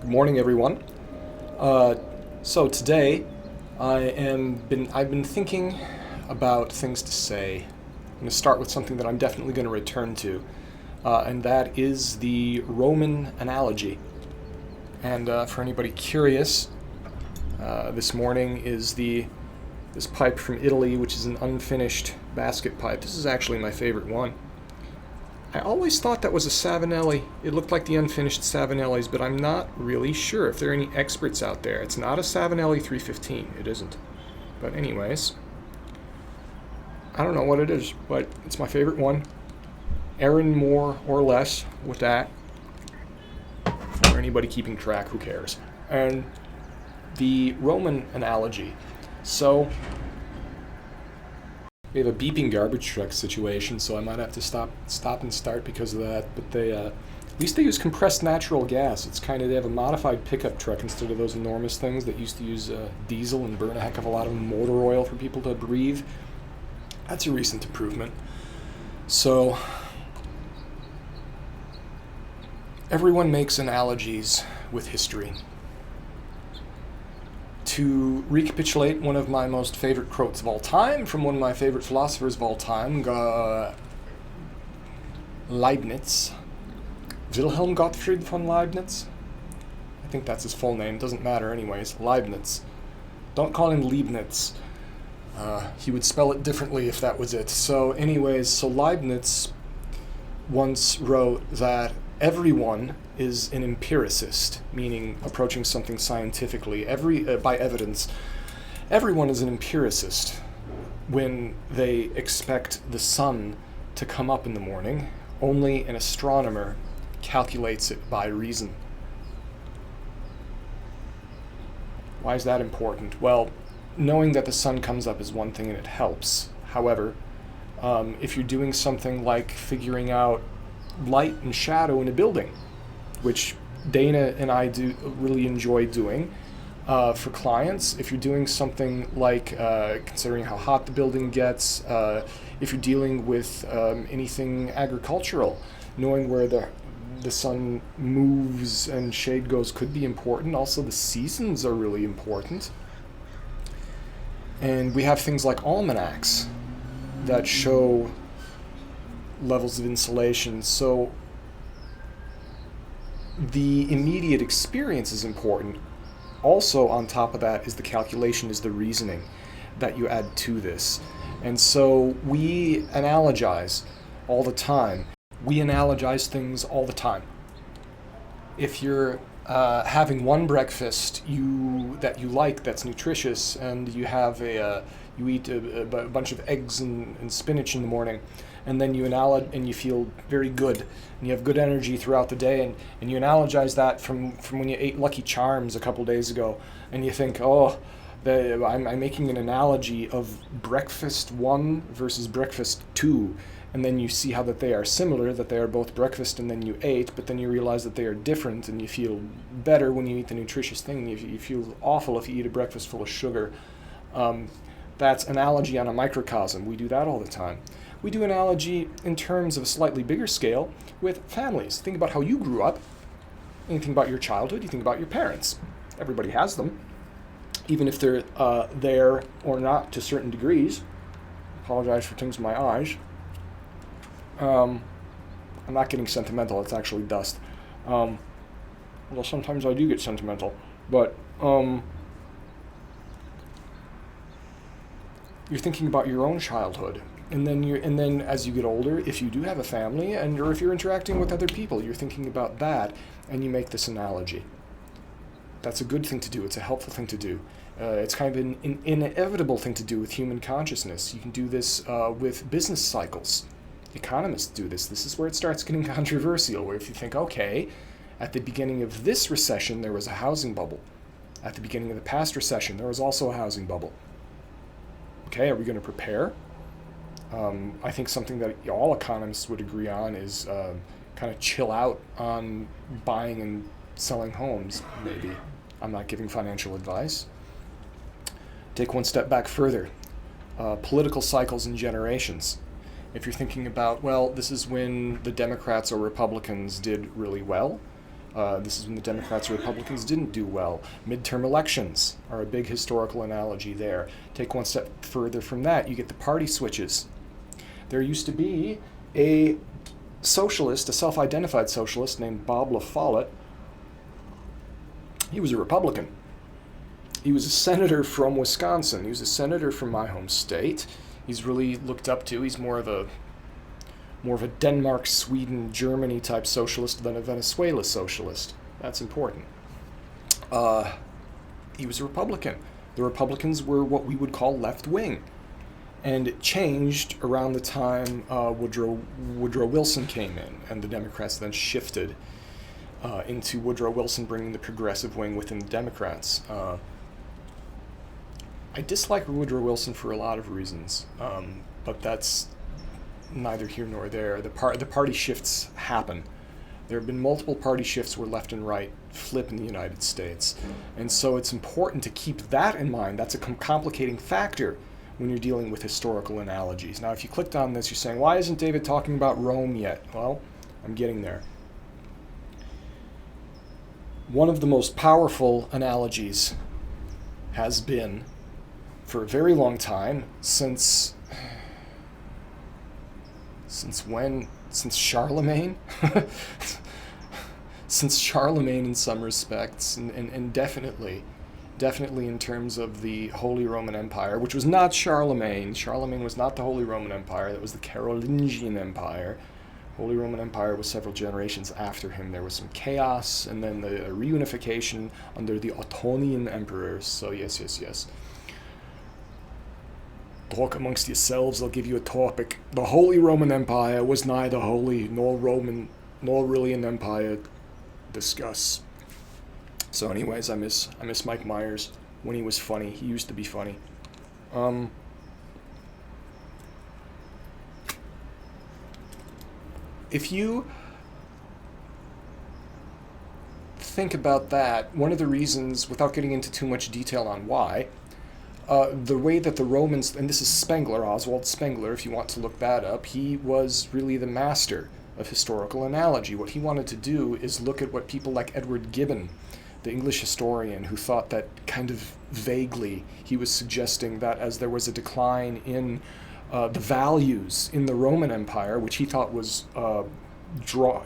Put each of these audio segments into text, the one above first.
Good morning, everyone. So today, I've been thinking about things to say. I'm going to start with something that I'm definitely going to return to, and that is the Roman analogy. And for anybody curious, this morning is this pipe from Italy, which is an unfinished basket pipe. This is actually my favorite one. I always thought that was a Savinelli. It looked like the unfinished Savinellis, but I'm not really sure if there are any experts out there. It's not a Savinelli 315. It isn't. But anyways, I don't know what it is, but it's my favorite one. Aaron more or less with that. For anybody keeping track, who cares? And the Roman analogy. So we have a beeping garbage truck situation, so I might have to stop and start because of that. But at least they use compressed natural gas. They have a modified pickup truck instead of those enormous things that used to use diesel and burn a heck of a lot of motor oil for people to breathe. That's a recent improvement. So everyone makes analogies with history. To recapitulate one of my most favorite quotes of all time from one of my favorite philosophers of all time, Leibniz. Wilhelm Gottfried von Leibniz? I think that's his full name. Doesn't matter anyways. Leibniz. Don't call him Leibniz. He would spell it differently if that was it. So Leibniz once wrote that everyone is an empiricist, meaning approaching something scientifically. By evidence, everyone is an empiricist when they expect the sun to come up in the morning. Only an astronomer calculates it by reason. Why is that important? Well, knowing that the sun comes up is one thing and it helps. However, if you're doing something like figuring out light and shadow in a building, which Dana and I do really enjoy doing for clients. If you're doing something like considering how hot the building gets, if you're dealing with anything agricultural, knowing where the sun moves and shade goes could be important. Also, the seasons are really important. And we have things like almanacs that show levels of insulation. So the immediate experience is important. Also, on top of that is the calculation, is the reasoning that you add to this. And so we analogize all the time. We analogize things all the time. If you're having one breakfast that you like that's nutritious, and you have you eat a bunch of eggs and spinach in the morning, and then you and you feel very good, and you have good energy throughout the day, and you analogize that from when you ate Lucky Charms a couple days ago, and you think, I'm making an analogy of breakfast 1 versus breakfast 2, and then you see how that they are similar, that they are both breakfast and then you ate, but then you realize that they are different, and you feel better when you eat the nutritious thing, and you feel awful if you eat a breakfast full of sugar. That's analogy on a microcosm. We do that all the time. We do analogy in terms of a slightly bigger scale with families. Think about how you grew up. And you think about your childhood, you think about your parents. Everybody has them, even if they're there or not to certain degrees. Apologize for things in my eyes. I'm not getting sentimental, it's actually dust. Well, sometimes I do get sentimental, but you're thinking about your own childhood. And then as you get older, if you do have a family, or if you're interacting with other people, you're thinking about that, and you make this analogy. That's a good thing to do. It's a helpful thing to do. It's kind of an inevitable thing to do with human consciousness. You can do this with business cycles. Economists do this. This is where it starts getting controversial, where if you think, okay, at the beginning of this recession, there was a housing bubble. At the beginning of the past recession, there was also a housing bubble. Okay, are we going to prepare? I think something that all economists would agree on is kind of chill out on buying and selling homes, maybe. I'm not giving financial advice. Take one step back further. Political cycles and generations. If you're thinking about, well, this is when the Democrats or Republicans did really well, This is when the Democrats and Republicans didn't do well. Midterm elections are a big historical analogy there. Take one step further from that, you get the party switches. There used to be a socialist, a self-identified socialist named Bob La Follette. He was a Republican. He was a senator from Wisconsin. He was a senator from my home state. He's really looked up to. He's more of a Denmark, Sweden, Germany type socialist than a Venezuela socialist. That's important. He was a Republican. The Republicans were what we would call left-wing. And it changed around the time Woodrow Wilson came in, and the Democrats then shifted into Woodrow Wilson bringing the progressive wing within the Democrats. I dislike Woodrow Wilson for a lot of reasons, but that's neither here nor there. The party shifts happen. There have been multiple party shifts where left and right flip in the United States, and so it's important to keep that in mind. That's a complicating factor when you're dealing with historical analogies. Now, if you clicked on this, you're saying, why isn't David talking about Rome yet? Well, I'm getting there. One of the most powerful analogies has been, for a very long time, since when? Since Charlemagne? Since Charlemagne in some respects, and definitely in terms of the Holy Roman Empire, which was not Charlemagne. Charlemagne was not the Holy Roman Empire. That was the Carolingian Empire. Holy Roman Empire was several generations after him. There was some chaos, and then the reunification under the Ottonian emperors. So yes. Talk amongst yourselves, I'll give you a topic. The Holy Roman Empire was neither holy nor Roman nor really an empire. Discuss. So anyways, I miss Mike Myers when he was funny. He used to be funny. If you think about that, one of the reasons, without getting into too much detail on why, the way that the Romans, and this is Spengler, Oswald Spengler, if you want to look that up, he was really the master of historical analogy. What he wanted to do is look at what people like Edward Gibbon, the English historian, who thought that kind of vaguely he was suggesting that as there was a decline in the values in the Roman Empire, which he thought was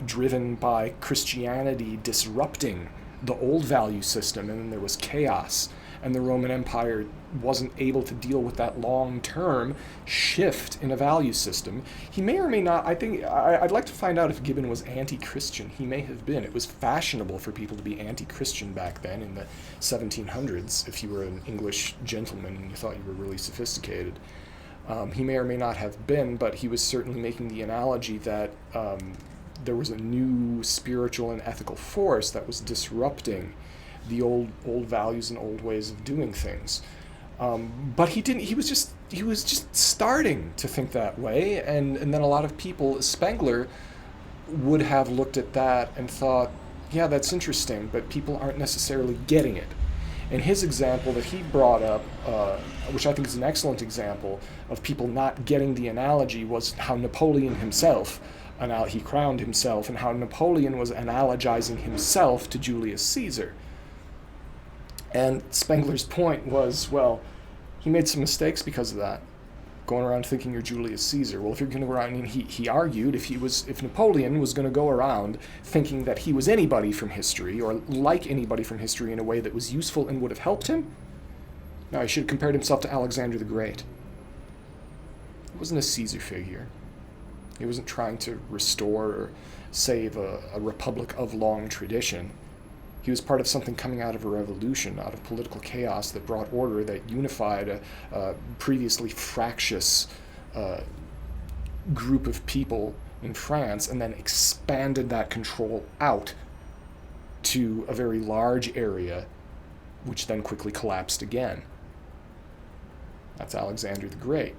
driven by Christianity disrupting the old value system, and then there was chaos, and the Roman Empire wasn't able to deal with that long-term shift in a value system. He may or may not, I'd like to find out if Gibbon was anti-Christian. He may have been. It was fashionable for people to be anti-Christian back then in the 1700s, if you were an English gentleman and you thought you were really sophisticated. He may or may not have been, but he was certainly making the analogy that there was a new spiritual and ethical force that was disrupting the old values and old ways of doing things. But he didn't. He was just starting to think that way, and then a lot of people, Spengler, would have looked at that and thought, yeah, that's interesting, but people aren't necessarily getting it. And his example that he brought up, which I think is an excellent example of people not getting the analogy, was how Napoleon himself, he crowned himself, and how Napoleon was analogizing himself to Julius Caesar. And Spengler's point was, well, he made some mistakes because of that, going around thinking you're Julius Caesar. Well, if you're going to go around, and he argued if Napoleon was going to go around thinking that he was anybody from history, or like anybody from history in a way that was useful and would have helped him, no, he should have compared himself to Alexander the Great. He wasn't a Caesar figure. He wasn't trying to restore or save a republic of long tradition. He was part of something coming out of a revolution, out of political chaos that brought order, that unified a previously fractious group of people in France, and then expanded that control out to a very large area, which then quickly collapsed again. That's Alexander the Great.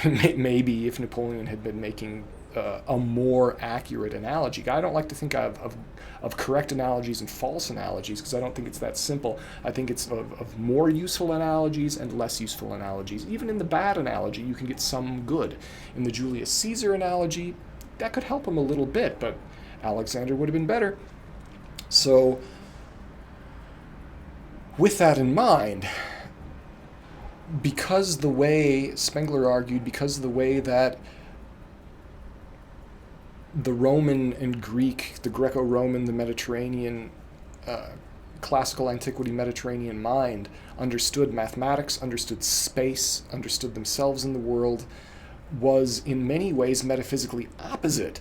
And maybe if Napoleon had been making a more accurate analogy. I don't like to think of correct analogies and false analogies, because I don't think it's that simple. I think it's of more useful analogies and less useful analogies. Even in the bad analogy, you can get some good. In the Julius Caesar analogy, that could help him a little bit, but Alexander would have been better. So, with that in mind, because the way, Spengler argued, because of the way that the Roman and Greek, the Greco-Roman, the Mediterranean, classical antiquity Mediterranean mind understood mathematics, understood space, understood themselves in the world, was in many ways metaphysically opposite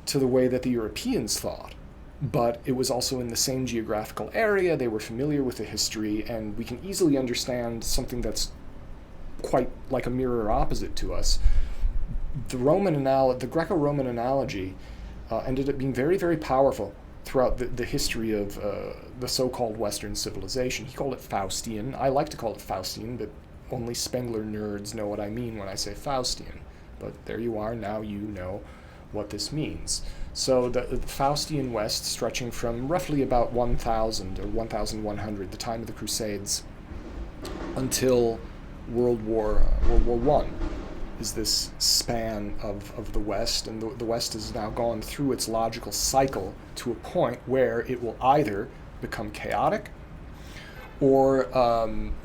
to the way that the Europeans thought. But it was also in the same geographical area, they were familiar with the history, and we can easily understand something that's quite like a mirror opposite to us. The Greco-Roman analogy ended up being very, very powerful throughout the history of the so-called Western civilization. He called it Faustian. I like to call it Faustian, but only Spengler nerds know what I mean when I say Faustian. But there you are, now you know what this means. So the Faustian West, stretching from roughly about 1000 or 1100, the time of the Crusades, until World War I, is this span of the West, and the West has now gone through its logical cycle to a point where it will either become chaotic, or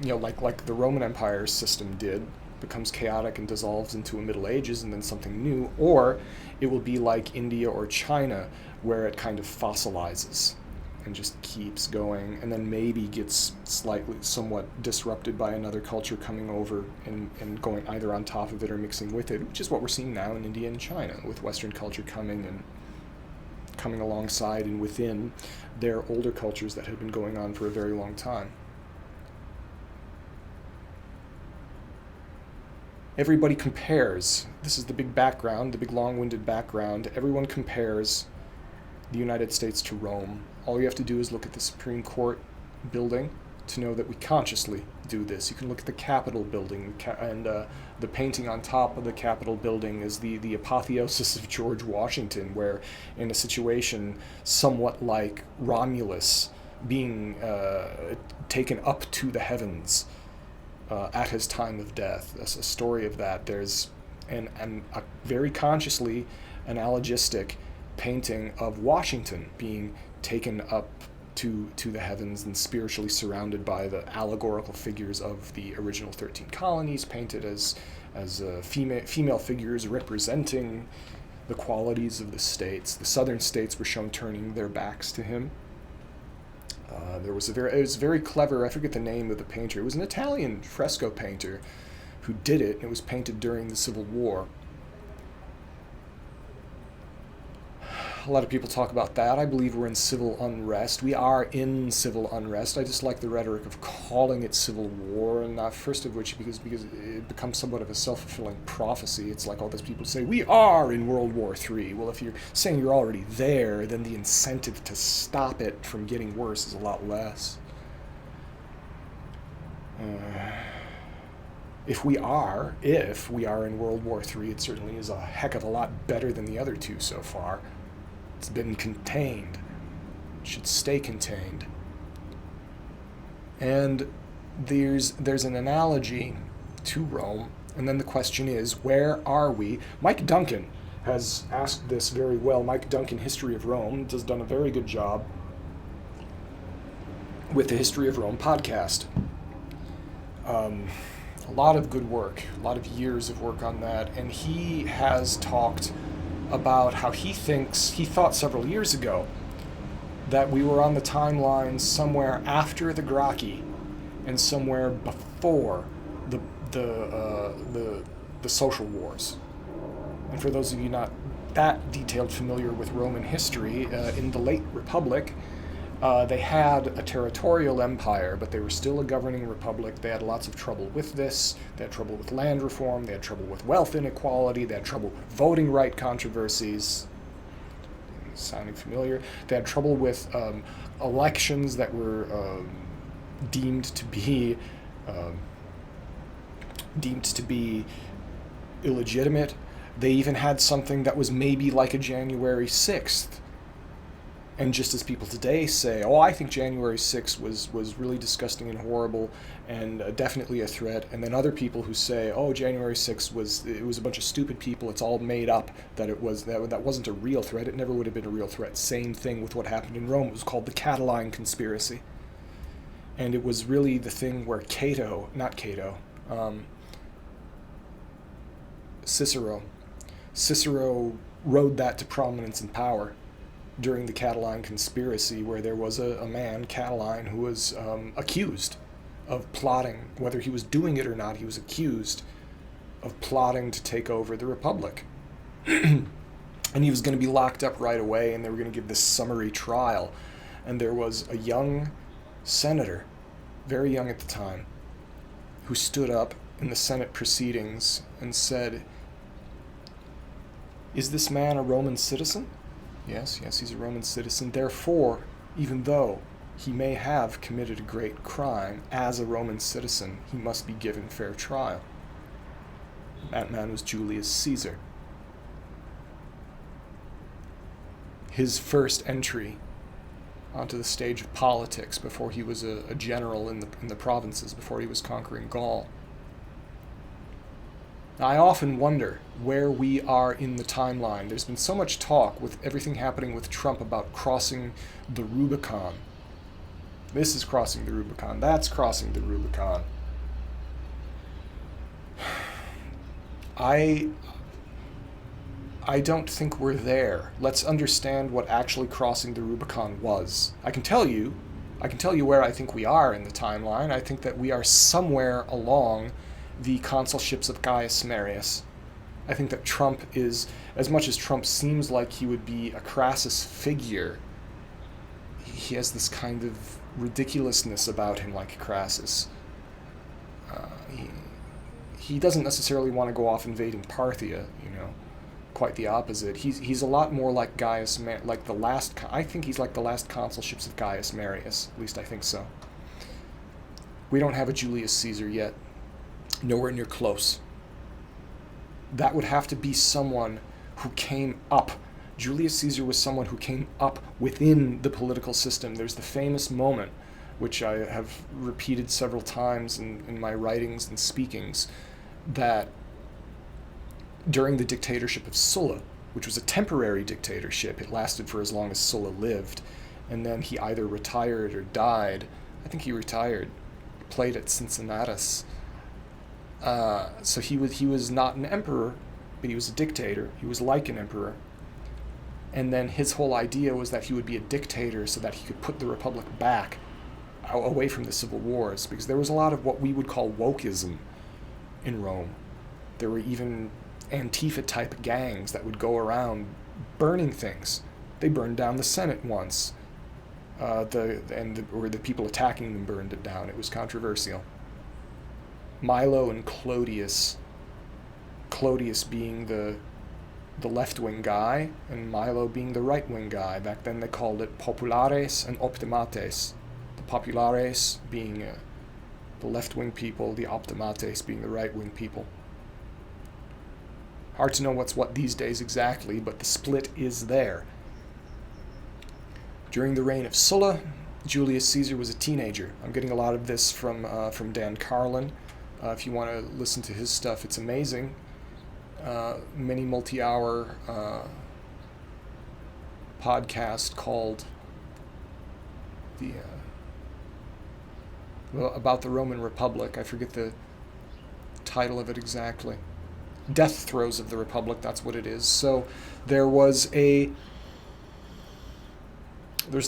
like the Roman Empire system did, becomes chaotic and dissolves into a Middle Ages and then something new, or it will be like India or China, where it kind of fossilizes and just keeps going, and then maybe gets somewhat disrupted by another culture coming over and going either on top of it or mixing with it, which is what we're seeing now in India and China, with Western culture coming alongside and within their older cultures that had been going on for a very long time. Everybody compares, this is the big background, the big long-winded background, everyone compares the United States to Rome. All you have to do is look at the Supreme Court building to know that we consciously do this. You can look at the Capitol building, and the painting on top of the Capitol building is the apotheosis of George Washington, where in a situation somewhat like Romulus being taken up to the heavens at his time of death. That's a story of that. There's a very consciously analogistic painting of Washington being taken up to the heavens and spiritually surrounded by the allegorical figures of the original 13 colonies, painted as female figures representing the qualities of the states. The southern states were shown turning their backs to him. It was very clever. I forget the name of the painter. It was an Italian fresco painter who did it. It was painted during the Civil War. A lot of people talk about that. I believe we're in civil unrest. We are in civil unrest. I just like the rhetoric of calling it civil war, and not first of which because it becomes somewhat of a self-fulfilling prophecy. It's like all those people say, we are in World War III. Well, if you're saying you're already there, then the incentive to stop it from getting worse is a lot less. If we are in World War III, it certainly is a heck of a lot better than the other two so far. It's been contained. It should stay contained. And there's an analogy to Rome, and then the question is, where are we? Mike Duncan has asked this very well. Mike Duncan, History of Rome, has done a very good job with the History of Rome podcast. A lot of good work, a lot of years of work on that, and he has talked about how he thought several years ago that we were on the timeline somewhere after the Gracchi and somewhere before the social wars. And for those of you not that detailed familiar with Roman history, in the late Republic, they had a territorial empire, but they were still a governing republic. They had lots of trouble with this. They had trouble with land reform. They had trouble with wealth inequality. They had trouble with voting right controversies. Sounding familiar? They had trouble with elections that were deemed to be illegitimate. They even had something that was maybe like a January 6th And just as people today say, oh, I think January 6th was really disgusting and horrible and definitely a threat, and then other people who say, oh, January 6th was a bunch of stupid people, it's all made up, that wasn't a real threat, it never would have been a real threat. Same thing with what happened in Rome. It was called the Catiline Conspiracy. And it was really the thing where Cicero rode that to prominence and power during the Catiline Conspiracy, where there was a man, Catiline, who was accused of plotting. Whether he was doing it or not, he was accused of plotting to take over the Republic. And he was going to be locked up right away, and they were going to give this summary trial. And there was a young senator, very young at the time, who stood up in the Senate proceedings and said, "Is this man a Roman citizen? Yes, he's a Roman citizen. Therefore, even though he may have committed a great crime, as a Roman citizen, he must be given fair trial." That man was Julius Caesar. His first entry onto the stage of politics before he was a general in the provinces, before he was conquering Gaul. I often wonder where we are in the timeline. There's been so much talk with everything happening with Trump about crossing the Rubicon. This is crossing the Rubicon. That's crossing the Rubicon. I don't think we're there. Let's understand what actually crossing the Rubicon was. I can tell you where I think we are in the timeline. I think that we are somewhere along the consulships of Gaius Marius. I think that Trump is, as much as Trump seems like he would be a Crassus figure, he has this kind of ridiculousness about him like Crassus. He doesn't necessarily want to go off invading Parthia, quite the opposite. He's a lot more like Gaius, like the last. I think he's like the last consulships of Gaius Marius. At least I think so. We don't have a Julius Caesar yet. Nowhere near close. That would have to be someone who came up. Julius Caesar was someone who came up within the political system. There's the famous moment, which I have repeated several times in my writings and speakings, that during the dictatorship of Sulla, which was a temporary dictatorship, it lasted for as long as Sulla lived, and then he either retired or died. I think he retired. He played at Cincinnatus. So he was not an emperor, but he was a dictator. He was like an emperor. And then his whole idea was that he would be a dictator so that he could put the Republic back away from the civil wars, because there was a lot of what we would call wokeism in Rome. There were even Antifa-type gangs that would go around burning things. They burned down the Senate once. The people attacking them burned it down. It was controversial. Milo and Clodius being the left-wing guy, and Milo being the right-wing guy. Back then they called it populares and optimates. The populares being the left-wing people, the optimates being the right-wing people. Hard to know what's what these days exactly, but the split is there. During the reign of Sulla, Julius Caesar was a teenager. I'm getting a lot of this from Dan Carlin. If you want to listen to his stuff, it's amazing. Mini multi-hour podcast called about the Roman Republic. I forget the title of it exactly. Death Throes of the Republic, that's what it is. So there's the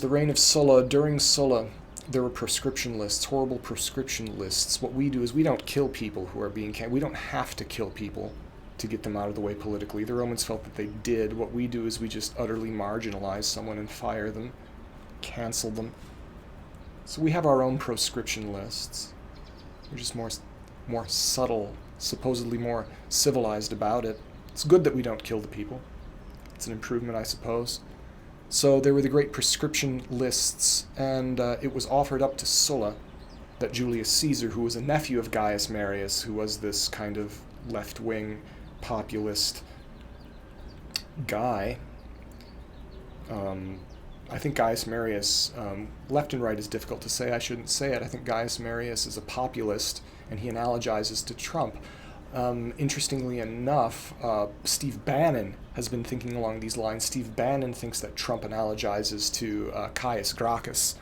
reign of Sulla. During Sulla, there were proscription lists, horrible proscription lists. What we do is we don't kill people who are being we don't have to kill people to get them out of the way politically. The Romans felt that they did. What we do is we just utterly marginalize someone and fire them, cancel them. So we have our own proscription lists. We're just more subtle, supposedly more civilized about it. It's good that we don't kill the people. It's an improvement, I suppose. So there were the great proscription lists, and it was offered up to Sulla that Julius Caesar, who was a nephew of Gaius Marius, who was this kind of left-wing populist guy, I think Gaius Marius, left and right is difficult to say. I shouldn't say it. I think Gaius Marius is a populist, and he analogizes to Trump. Interestingly enough, Steve Bannon has been thinking along these lines. Steve Bannon thinks that Trump analogizes to Caius Gracchus.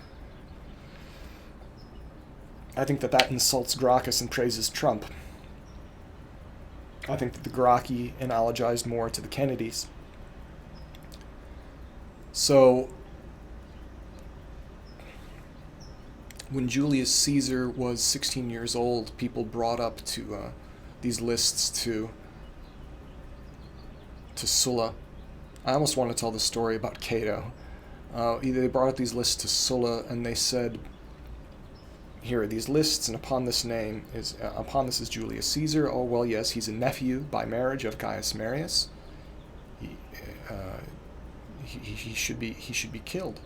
I think that insults Gracchus and praises Trump. I think that the Gracchi analogized more to the Kennedys. So, when Julius Caesar was 16 years old, people brought up to these lists to Sulla. I almost want to tell the story about Cato. They brought up these lists to Sulla, and they said, "Here are these lists, and upon this is Julius Caesar. Oh well, yes, he's a nephew by marriage of Gaius Marius. He should be killed."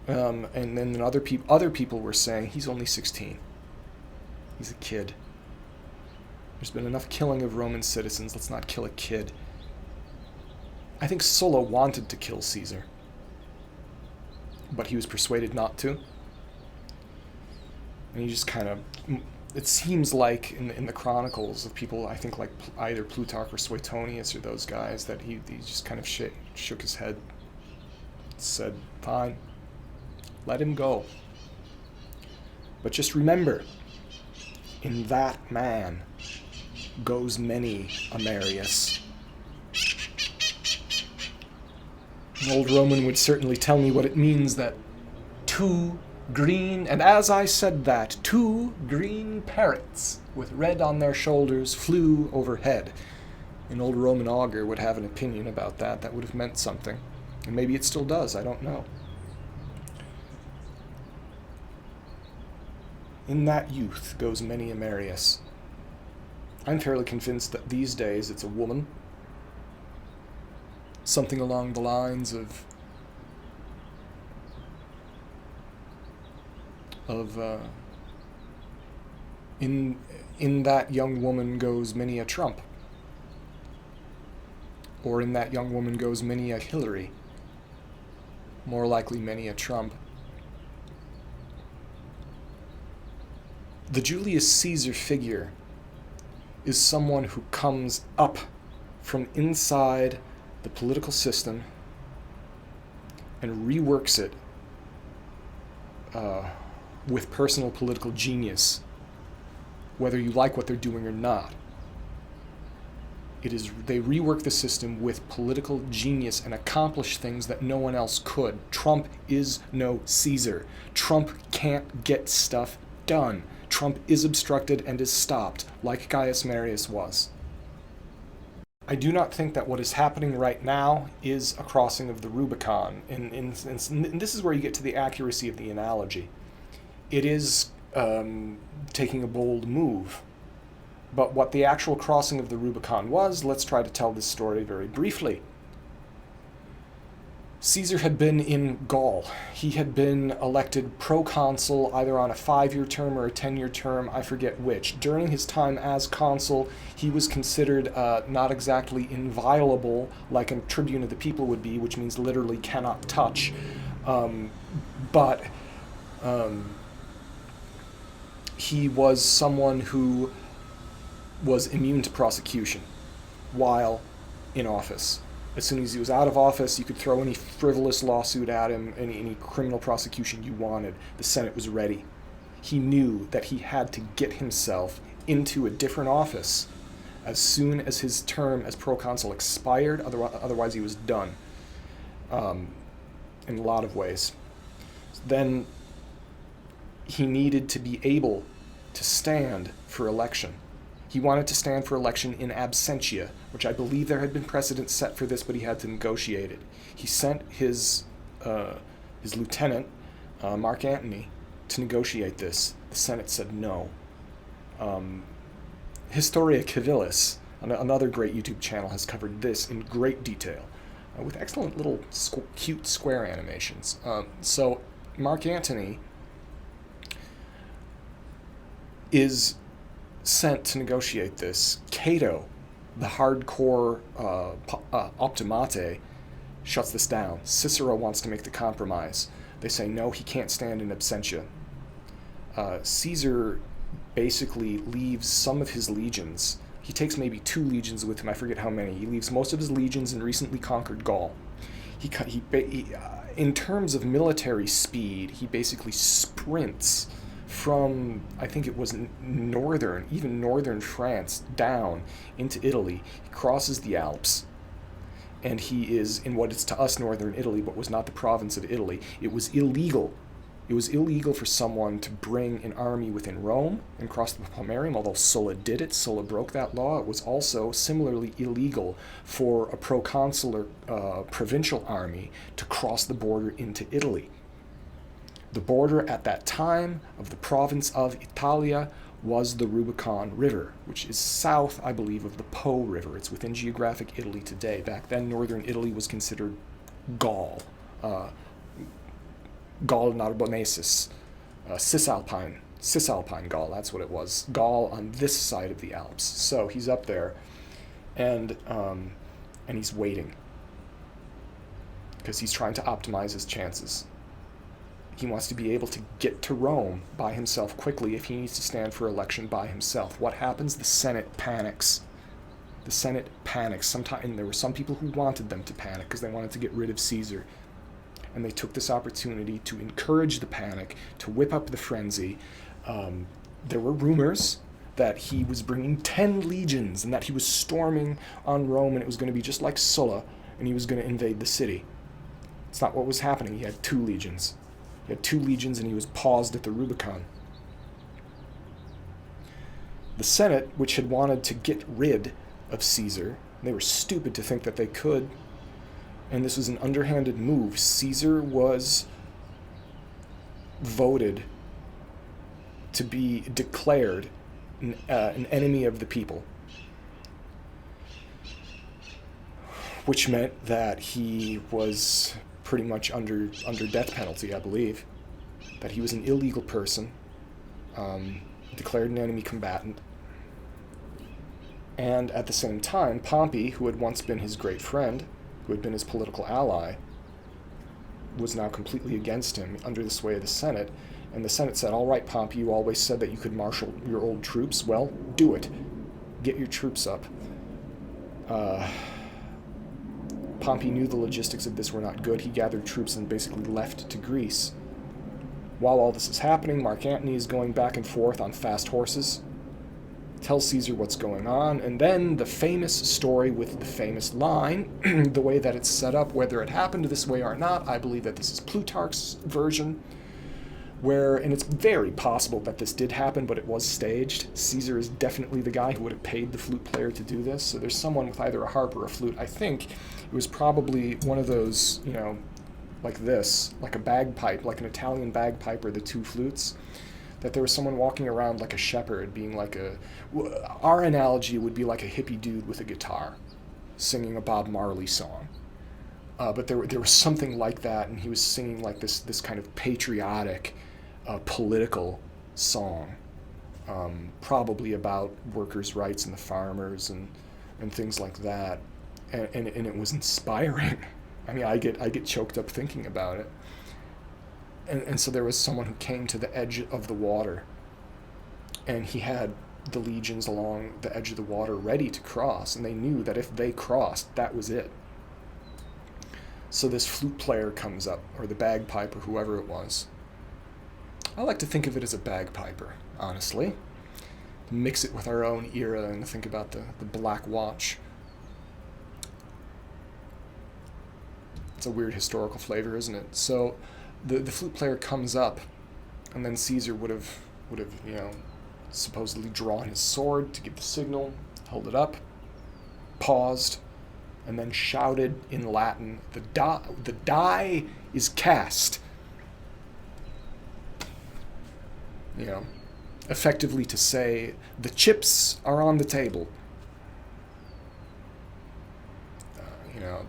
And then other people were saying he's only 16. He's a kid. There's been enough killing of Roman citizens. Let's not kill a kid. I think Sulla wanted to kill Caesar, but he was persuaded not to. And he just kind of, it seems like in the chronicles of people, I think like either Plutarch or Suetonius or those guys, that he just kind of shook his head, said, fine, let him go. But just remember, in that man goes many a Marius. An old Roman would certainly tell me what it means that two green, and as I said that, two green parrots with red on their shoulders flew overhead. An old Roman augur would have an opinion about that. That would have meant something. And maybe it still does, I don't know. In that youth goes many a Marius. I'm fairly convinced that these days it's a woman. Something along the lines of in that young woman goes many a Trump, or in that young woman goes many a Hillary, more likely many a Trump. The Julius Caesar figure is someone who comes up from inside the political system and reworks it with personal political genius, whether you like what they're doing or not. They rework the system with political genius and accomplish things that no one else could. Trump is no Caesar. Trump can't get stuff done. Trump is obstructed and is stopped, like Gaius Marius was. I do not think that what is happening right now is a crossing of the Rubicon. And this is where you get to the accuracy of the analogy. It is taking a bold move. But what the actual crossing of the Rubicon was, let's try to tell this story very briefly. Caesar had been in Gaul. He had been elected proconsul either on a 5-year term or a 10-year term, I forget which. During his time as consul, he was considered not exactly inviolable like a tribune of the people would be, which means literally cannot touch. But he was someone who was immune to prosecution while in office. As soon as he was out of office, you could throw any frivolous lawsuit at him, any criminal prosecution you wanted. The Senate was ready. He knew that he had to get himself into a different office as soon as his term as proconsul expired, otherwise he was done, in a lot of ways. Then he needed to be able to stand for election. He wanted to stand for election in absentia, which I believe there had been precedent set for this, but he had to negotiate it. He sent his lieutenant, Mark Antony, to negotiate this. The Senate said no. Historia Civilis, another great YouTube channel, has covered this in great detail, with excellent little cute square animations. So Mark Antony is sent to negotiate this. Cato, the hardcore optimate, shuts this down. Cicero wants to make the compromise. They say, no, he can't stand in absentia. Caesar basically leaves some of his legions. He takes maybe 2 legions with him, I forget how many. He leaves most of his legions in recently conquered Gaul. In terms of military speed, he basically sprints from, I think it was even northern France, down into Italy. He crosses the Alps, and he is in what is to us northern Italy, but was not the province of Italy. It was illegal. It was illegal for someone to bring an army within Rome and cross the Pomerium, although Sulla did it. Sulla broke that law. It was also similarly illegal for a proconsular provincial army to cross the border into Italy. The border at that time of the province of Italia was the Rubicon River, which is south, I believe, of the Po River. It's within geographic Italy today. Back then, northern Italy was considered Gaul. Gaul Narbonensis, Cisalpine Gaul, that's what it was. Gaul on this side of the Alps. So he's up there, and he's waiting, because he's trying to optimize his chances. He wants to be able to get to Rome by himself quickly if he needs to stand for election by himself. What happens? The Senate panics. The Senate panics. And there were some people who wanted them to panic because they wanted to get rid of Caesar. And they took this opportunity to encourage the panic, to whip up the frenzy. There were rumors that he was bringing 10 legions and that he was storming on Rome, and it was going to be just like Sulla, and he was going to invade the city. It's not what was happening. He had 2 legions. He had 2 legions, and he was paused at the Rubicon. The Senate, which had wanted to get rid of Caesar, they were stupid to think that they could, and this was an underhanded move. Caesar was voted to be declared an enemy of the people, which meant that he was pretty much under death penalty, I believe, that he was an illegal person, declared an enemy combatant. And at the same time, Pompey, who had once been his great friend, who had been his political ally, was now completely against him under the sway of the Senate. And the Senate said, all right, Pompey, you always said that you could marshal your old troops. Well, do it. Get your troops up. Pompey knew the logistics of this were not good. He gathered troops and basically left to Greece. While all this is happening, Mark Antony is going back and forth on fast horses, tells Caesar what's going on, and then the famous story with the famous line, the way that it's set up, whether it happened this way or not, I believe that this is Plutarch's version, and it's very possible that this did happen, but it was staged. Caesar is definitely the guy who would have paid the flute player to do this, so there's someone with either a harp or a flute. I think it was probably one of those, like this, like a bagpipe, like an Italian bagpipe or the 2 flutes, that there was someone walking around like a shepherd, being like our analogy would be like a hippie dude with a guitar, singing a Bob Marley song. But there was something like that, and he was singing like this kind of patriotic, political song, probably about workers' rights and the farmers and things like that, and it was inspiring. I mean, I get choked up thinking about it. And so there was someone who came to the edge of the water, and he had the legions along the edge of the water ready to cross, and they knew that if they crossed, that was it. So this flute player comes up, or the bagpiper, whoever it was. I like to think of it as a bagpiper, honestly. Mix it with our own era and think about the Black Watch. It's a weird historical flavor, isn't it? So the flute player comes up, and then Caesar would have supposedly drawn his sword to give the signal, held it up, paused, and then shouted in Latin, the die is cast. Effectively to say, the chips are on the table.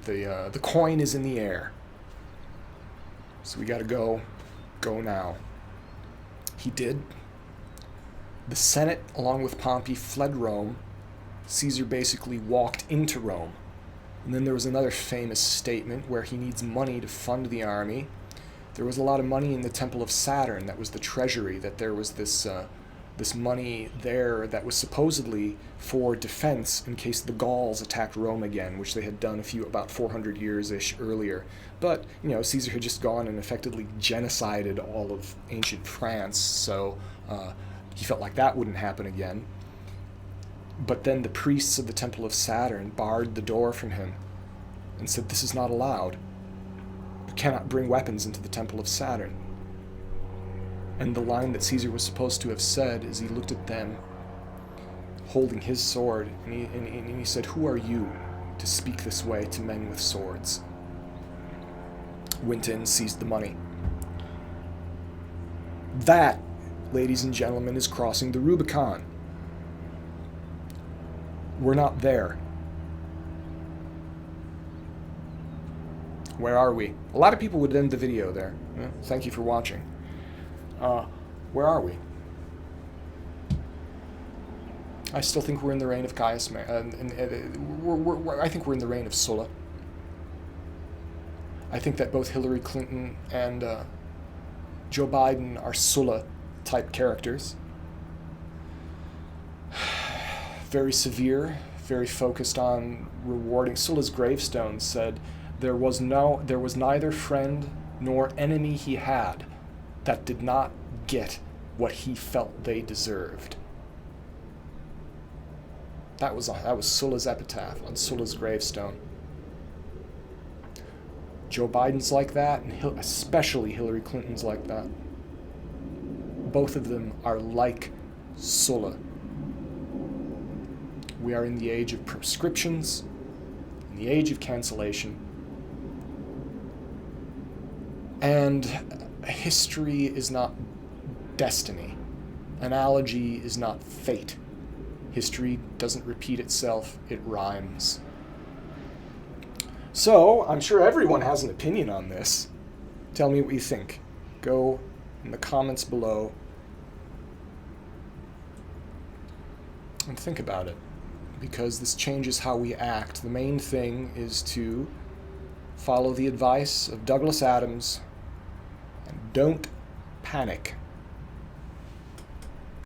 The coin is in the air. So we gotta go now. He did. The Senate, along with Pompey, fled Rome. Caesar basically walked into Rome. And then there was another famous statement where he needs money to fund the army. There was a lot of money in the Temple of Saturn. That was the treasury, that there was this money there that was supposedly for defense in case the Gauls attacked Rome again, which they had done about 400 years-ish earlier. But, Caesar had just gone and effectively genocided all of ancient France, so he felt like that wouldn't happen again. But then the priests of the Temple of Saturn barred the door from him and said, "This is not allowed. You cannot bring weapons into the Temple of Saturn." And the line that Caesar was supposed to have said is he looked at them holding his sword, and he said, "Who are you to speak this way to men with swords?" Went in, seized the money. That, ladies and gentlemen, is crossing the Rubicon. We're not there. Where are we? A lot of people would end the video there. Thank you for watching. Where are we? I still think we're in the reign of Caius. I think we're in the reign of Sulla. I think that both Hillary Clinton and Joe Biden are Sulla-type characters. Very severe, very focused on rewarding. Sulla's gravestone said, there was neither friend nor enemy he had that did not get what he felt they deserved. That was Sulla's epitaph on Sulla's gravestone. Joe Biden's like that, and especially Hillary Clinton's like that. Both of them are like Sulla. We are in the age of proscriptions, in the age of cancellation. And history is not destiny. Analogy is not fate. History doesn't repeat itself, it rhymes. So, I'm sure everyone has an opinion on this. Tell me what you think. Go in the comments below and think about it, because this changes how we act. The main thing is to follow the advice of Douglas Adams and don't panic.